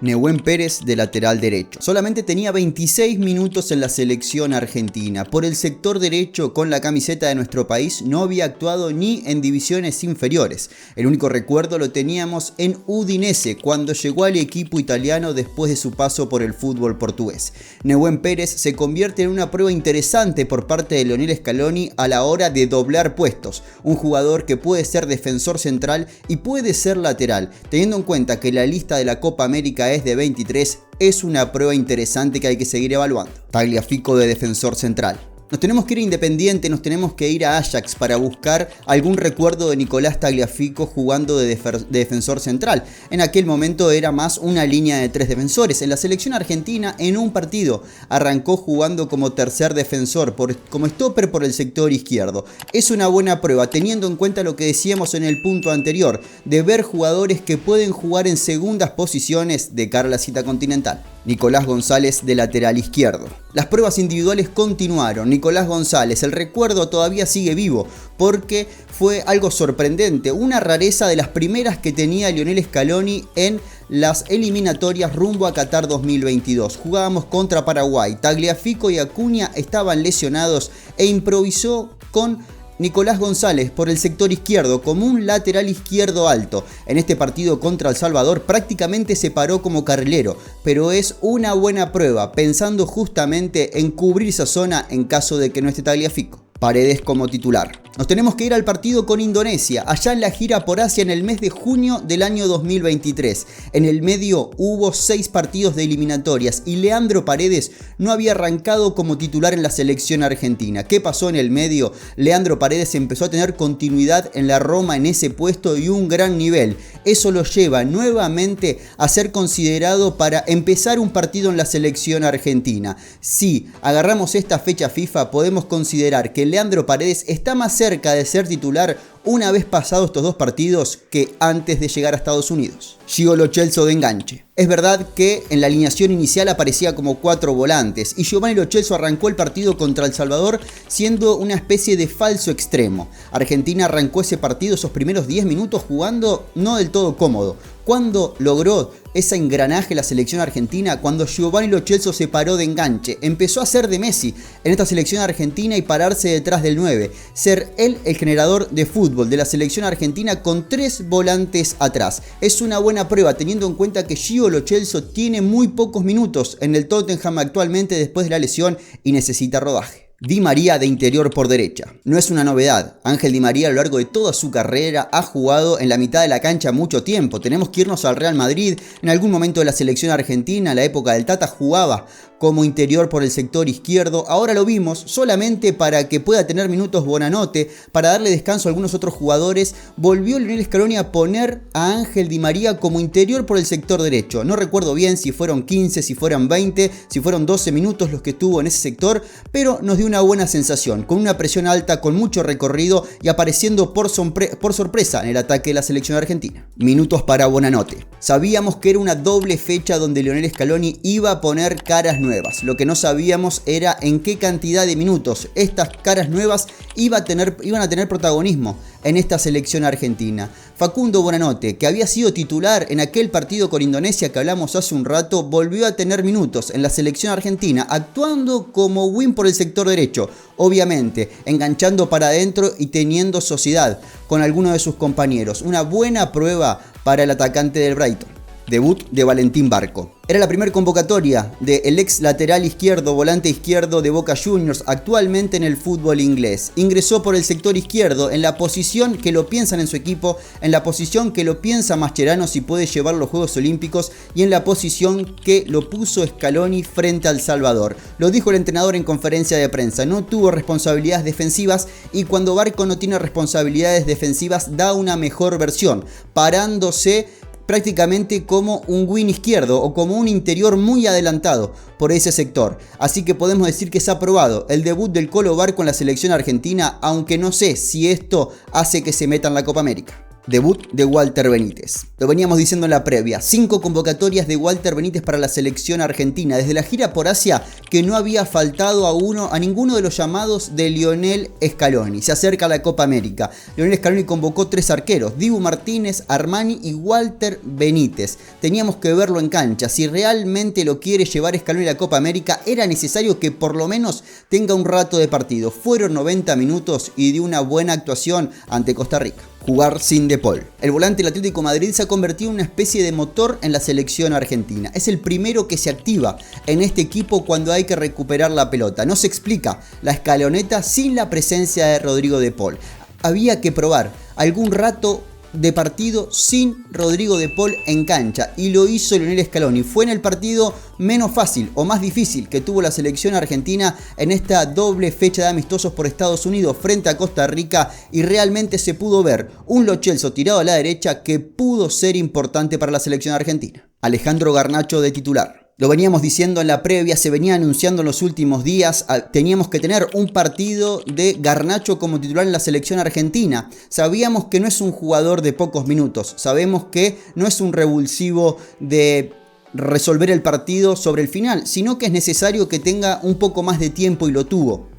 Nehuen Pérez de lateral derecho. Solamente tenía 26 minutos en la selección argentina. Por el sector derecho, con la camiseta de nuestro país, no había actuado ni en divisiones inferiores. El único recuerdo lo teníamos en Udinese, cuando llegó al equipo italiano después de su paso por el fútbol portugués. Nehuen Pérez se convierte en una prueba interesante por parte de Lionel Scaloni a la hora de doblar puestos. Un jugador que puede ser defensor central y puede ser lateral. Teniendo en cuenta que la lista de la Copa América es de 23, es una prueba interesante que hay que seguir evaluando. Tagliafico de defensor central. Nos tenemos que ir a Independiente, nos tenemos que ir a Ajax para buscar algún recuerdo de Nicolás Tagliafico jugando de defensor central. En aquel momento era más una línea de 3 defensores. En la selección argentina, en un partido, arrancó jugando como tercer defensor, como stopper por el sector izquierdo. Es una buena prueba, teniendo en cuenta lo que decíamos en el punto anterior, de ver jugadores que pueden jugar en segundas posiciones de cara a la cita continental. Nicolás González de lateral izquierdo. Las pruebas individuales continuaron. Nicolás González, el recuerdo todavía sigue vivo porque fue algo sorprendente, una rareza de las primeras que tenía Lionel Scaloni en las eliminatorias rumbo a Qatar 2022. Jugábamos contra Paraguay, Tagliafico y Acuña estaban lesionados e improvisó con Nicolás González por el sector izquierdo como un lateral izquierdo alto. En este partido contra El Salvador prácticamente se paró como carrilero, pero es una buena prueba pensando justamente en cubrir esa zona en caso de que no esté Tagliafico. Paredes como titular. Nos tenemos que ir al partido con Indonesia, allá en la gira por Asia en el mes de junio del año 2023. En el medio hubo 6 partidos de eliminatorias y Leandro Paredes no había arrancado como titular en la selección argentina. ¿Qué pasó en el medio? Leandro Paredes empezó a tener continuidad en la Roma en ese puesto y un gran nivel. Eso lo lleva nuevamente a ser considerado para empezar un partido en la selección argentina. Si agarramos esta fecha FIFA, podemos considerar que Leandro Paredes está más cerca de ser titular una vez pasados estos 2 partidos que antes de llegar a Estados Unidos. Gio Lo Celso de enganche. Es verdad que en la alineación inicial aparecía como 4 volantes y Giovanni Lo Celso arrancó el partido contra El Salvador siendo una especie de falso extremo. Argentina arrancó ese partido, esos primeros 10 minutos jugando no del todo cómodo. Cuando logró ese engranaje la selección argentina, cuando Giovanni Lo Celso se paró de enganche, empezó a ser de Messi en esta selección argentina y pararse detrás del 9, ser él el generador de fútbol de la selección argentina con 3 volantes atrás. Es una buena prueba teniendo en cuenta que Gio Lo Celso tiene muy pocos minutos en el Tottenham actualmente después de la lesión y necesita rodaje. Di María de interior por derecha. No es una novedad, Ángel Di María a lo largo de toda su carrera ha jugado en la mitad de la cancha mucho tiempo. Tenemos que irnos al Real Madrid, en algún momento de la selección argentina, en la época del Tata jugaba como interior por el sector izquierdo. Ahora lo vimos solamente para que pueda tener minutos Bonanote, para darle descanso a algunos otros jugadores. Volvió Lionel Scaloni a poner a Ángel Di María como interior por el sector derecho. No recuerdo bien si fueron 15, si fueron 20, si fueron 12 minutos los que estuvo en ese sector, pero nos dio una buena sensación, con una presión alta, con mucho recorrido y apareciendo por sorpresa en el ataque de la selección argentina. Minutos para Bonanote. Sabíamos que era una doble fecha donde Lionel Scaloni iba a poner caras nuevas. Lo que no sabíamos era en qué cantidad de minutos estas caras nuevas iban a tener protagonismo en esta selección argentina. Facundo Bonanote, que había sido titular en aquel partido con Indonesia que hablamos hace un rato, volvió a tener minutos en la selección argentina, actuando como wing por el sector derecho, obviamente enganchando para adentro y teniendo sociedad con alguno de sus compañeros. Una buena prueba para el atacante del Brighton. Debut de Valentín Barco. Era la primera convocatoria del ex lateral izquierdo, volante izquierdo de Boca Juniors, actualmente en el fútbol inglés. Ingresó por el sector izquierdo, en la posición que lo piensan en su equipo, en la posición que lo piensa Mascherano si puede llevar los Juegos Olímpicos y en la posición que lo puso Scaloni frente al Salvador. Lo dijo el entrenador en conferencia de prensa, no tuvo responsabilidades defensivas y cuando Barco no tiene responsabilidades defensivas da una mejor versión, parándose prácticamente como un wing izquierdo o como un interior muy adelantado por ese sector. Así que podemos decir que se ha aprobado el debut del Colo Barco en la selección argentina, aunque no sé si esto hace que se meta en la Copa América. Debut de Walter Benítez. Lo veníamos diciendo en la previa, 5 convocatorias de Walter Benítez para la selección argentina, desde la gira por Asia que no había faltado a ninguno de los llamados de Lionel Scaloni. Se acerca la Copa América. Lionel Scaloni convocó 3 arqueros, Dibu Martínez, Armani y Walter Benítez. Teníamos que verlo en cancha. Si realmente lo quiere llevar Scaloni a la Copa América, era necesario que por lo menos tenga un rato de partido. Fueron 90 minutos y de una buena actuación ante Costa Rica. Jugar sin De Paul. El volante del Atlético de Madrid se ha convertido en una especie de motor en la selección argentina. Es el primero que se activa en este equipo cuando hay que recuperar la pelota. No se explica la escaloneta sin la presencia de Rodrigo De Paul. Había que probar algún rato de partido sin Rodrigo De Paul en cancha y lo hizo Lionel Scaloni. Fue en el partido menos fácil o más difícil que tuvo la selección argentina en esta doble fecha de amistosos por Estados Unidos frente a Costa Rica y realmente se pudo ver un Lo Celso tirado a la derecha que pudo ser importante para la selección argentina. Alejandro Garnacho de titular. Lo veníamos diciendo en la previa, se venía anunciando en los últimos días, teníamos que tener un partido de Garnacho como titular en la selección argentina. Sabíamos que no es un jugador de pocos minutos, sabemos que no es un revulsivo de resolver el partido sobre el final, sino que es necesario que tenga un poco más de tiempo y lo tuvo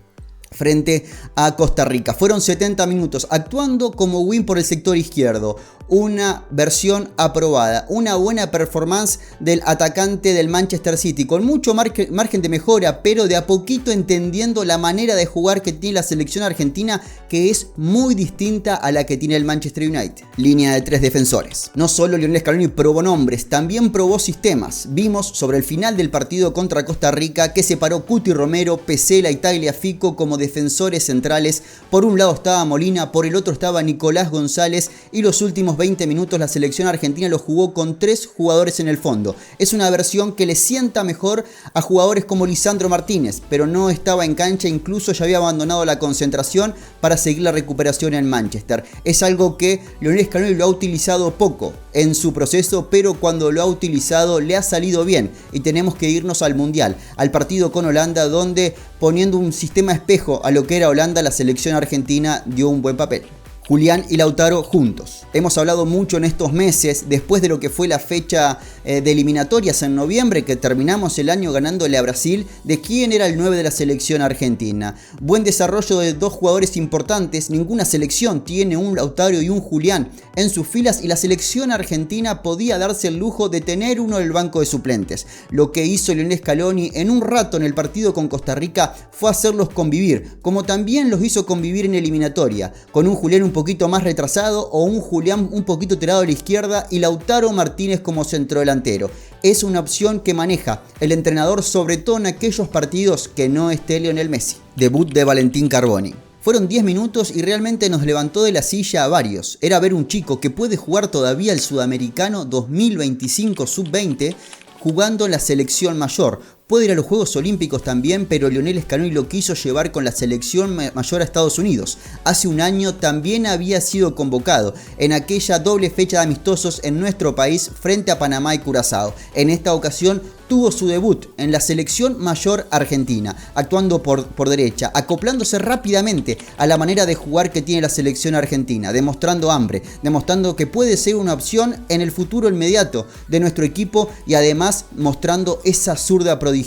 frente a Costa Rica. Fueron 70 minutos actuando como wing por el sector izquierdo. Una versión aprobada, una buena performance del atacante del Manchester City, con mucho margen de mejora, pero de a poquito entendiendo la manera de jugar que tiene la selección argentina, que es muy distinta a la que tiene el Manchester United. Línea de 3 defensores. No solo Lionel Scaloni probó nombres, también probó sistemas. Vimos sobre el final del partido contra Costa Rica que separó Cuti Romero, Pesela y Tagliafico como defensores centrales. Por un lado estaba Molina, por el otro estaba Nicolás González y los últimos 20 minutos la selección argentina lo jugó con 3 jugadores en el fondo. Es una versión que le sienta mejor a jugadores como Lisandro Martínez, pero no estaba en cancha, incluso ya había abandonado la concentración para seguir la recuperación en Manchester. Es algo que Lionel Scaloni lo ha utilizado poco en su proceso, pero cuando lo ha utilizado le ha salido bien y tenemos que irnos al Mundial, al partido con Holanda, donde poniendo un sistema espejo a lo que era Holanda, la selección argentina dio un buen papel. Julián y Lautaro juntos. Hemos hablado mucho en estos meses, después de lo que fue la fecha de eliminatorias en noviembre, que terminamos el año ganándole a Brasil, de quién era el 9 de la selección argentina. Buen desarrollo de 2 jugadores importantes, ninguna selección tiene un Lautaro y un Julián en sus filas y la selección argentina podía darse el lujo de tener uno del banco de suplentes. Lo que hizo Lionel Scaloni en un rato en el partido con Costa Rica fue hacerlos convivir, como también los hizo convivir en eliminatoria, con un Julián un poquito más retrasado o un Julián un poquito tirado a la izquierda y Lautaro Martínez como centrodelantero. Es una opción que maneja el entrenador, sobre todo en aquellos partidos que no esté Lionel Messi. Debut de Valentín Carboni. Fueron 10 minutos y realmente nos levantó de la silla a varios. Era ver un chico que puede jugar todavía el Sudamericano 2025 Sub-20 jugando en la selección mayor. Puede ir a los Juegos Olímpicos también, pero Lionel Scaloni lo quiso llevar con la selección mayor a Estados Unidos. Hace un año también había sido convocado en aquella doble fecha de amistosos en nuestro país frente a Panamá y Curazao. En esta ocasión tuvo su debut en la selección mayor argentina, actuando por derecha, acoplándose rápidamente a la manera de jugar que tiene la selección argentina, demostrando hambre, demostrando que puede ser una opción en el futuro inmediato de nuestro equipo y además mostrando esa zurda prodigiosa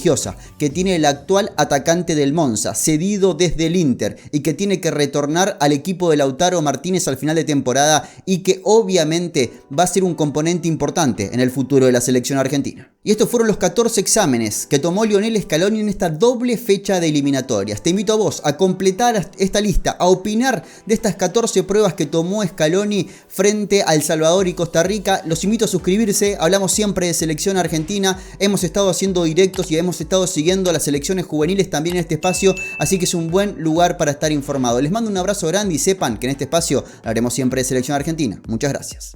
que tiene el actual atacante del Monza, cedido desde el Inter y que tiene que retornar al equipo de Lautaro Martínez al final de temporada y que obviamente va a ser un componente importante en el futuro de la selección argentina. Y estos fueron los 14 exámenes que tomó Lionel Scaloni en esta doble fecha de eliminatorias. Te invito a vos a completar esta lista, a opinar de estas 14 pruebas que tomó Scaloni frente a El Salvador y Costa Rica. Los invito a suscribirse, hablamos siempre de selección argentina, hemos estado haciendo directos y hemos estado siguiendo a las selecciones juveniles también en este espacio, así que es un buen lugar para estar informado. Les mando un abrazo grande y sepan que en este espacio hablaremos siempre de selección argentina. Muchas gracias.